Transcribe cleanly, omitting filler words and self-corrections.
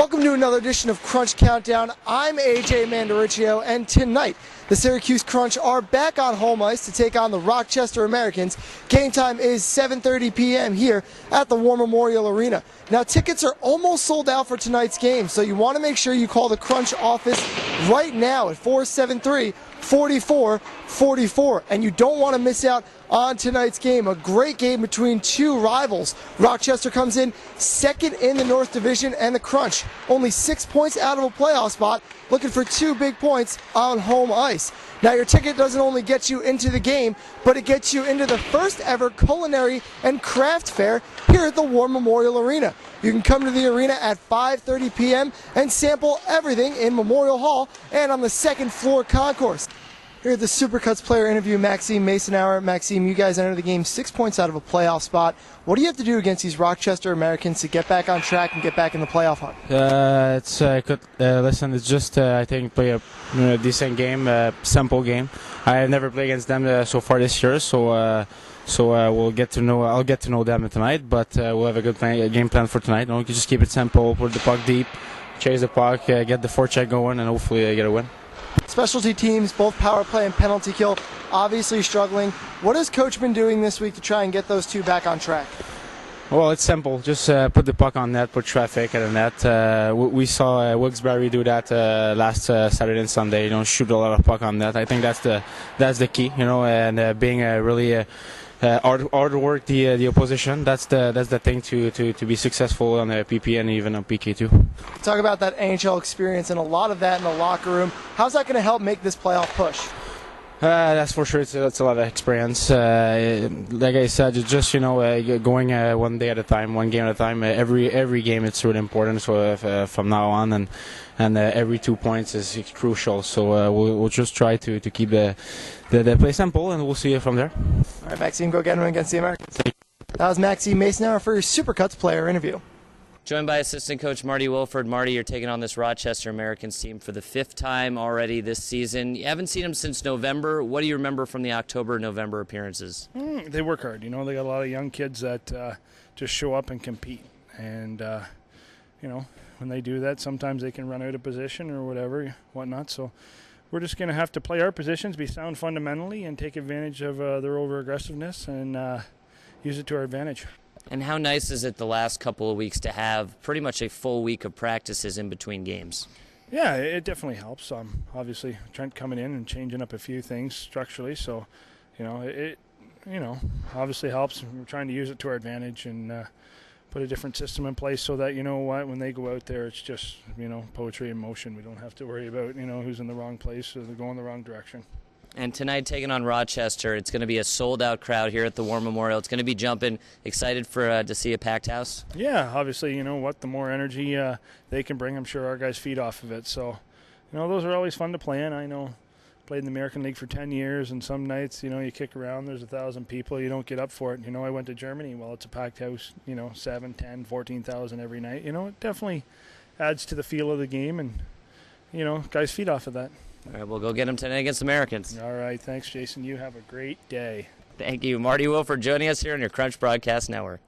Welcome to another edition of Crunch Countdown. I'm AJ Mandariccio, and tonight the Syracuse Crunch are back on home ice to take on the Rochester Americans. Game time is 7:30 p.m. here at the War Memorial Arena. Now, tickets are almost sold out for tonight's game, so you want to make sure you call the Crunch office right now at 473-4444, and you don't want to miss out on tonight's game. A great game between two rivals. Rochester comes in second in the North Division, and the Crunch only 6 points out of a playoff spot, looking for 2 big points on home ice. Now, your ticket doesn't only get you into the game, but it gets you into the first ever culinary and craft fair here at the War Memorial Arena. You can come to the arena at 5:30 p.m. and sample everything in Memorial Hall and on the second floor concourse. Here at the Supercuts player interview, Maxime Macenauer. Maxime, you guys entered the game 6 points out of a playoff spot. What do you have to do against these Rochester Americans to get back on track and get back in the playoff hunt? It's good. Listen, it's just I think play a decent game, simple game. I have never played against them so far this year, so we'll get to know. I'll get to know them tonight, but we'll have a good game plan for tonight. You just keep it simple, put the puck deep, chase the puck, get the forecheck going, and hopefully get a win. Specialty teams, both power play and penalty kill, obviously struggling. What has Coach been doing this week to try and get those two back on track? Well, it's simple. Just put the puck on net, put traffic at the net. We saw Wilkes-Barre do that last Saturday and Sunday. Shoot a lot of puck on net. I think that's the key. And being really hard to work the opposition. That's the thing to be successful on the PP and even on PK too. Talk about that NHL experience and a lot of that in the locker room. How's that going to help make this playoff push? That's for sure. It's a lot of experience. Like I said, it's just going one day at a time, one game at a time. Every game it's really important. So from now on, and every 2 points is crucial. So we'll just try to keep the play simple, and we'll see it from there. All right, Maxime, go get him against the Americans. That was Maxime Macenauer for your Supercuts player interview. Joined by assistant coach Marty Wilford. Marty, you're taking on this Rochester Americans team for the 5th time already this season. You haven't seen them since November. What do you remember from the October-November appearances? They work hard. They got a lot of young kids that just show up and compete. And, when they do that, sometimes they can run out of position or whatnot. So we're just going to have to play our positions, be sound fundamentally, and take advantage of their over-aggressiveness and use it to our advantage. And how nice is it the last couple of weeks to have pretty much a full week of practices in between games? Yeah, it definitely helps. Obviously, Trent coming in and changing up a few things structurally, so it obviously helps. We're trying to use it to our advantage and put a different system in place so that when they go out there, it's just poetry in motion. We don't have to worry about who's in the wrong place or they're going the wrong direction. And tonight, taking on Rochester, it's going to be a sold-out crowd here at the War Memorial. It's going to be jumping. Excited to see a packed house? Yeah, obviously, the more energy they can bring, I'm sure our guys feed off of it. So, those are always fun to play in. I played in the American League for 10 years, and some nights, you kick around, there's 1,000 people, you don't get up for it. I went to Germany, well, it's a packed house, 7, 10, 14,000 every night. It definitely adds to the feel of the game, and, guys feed off of that. All right, we'll go get them tonight against the Americans. All right, thanks, Jason. You have a great day. Thank you. Marty Wilford joining us here on your Crunch Broadcast Network.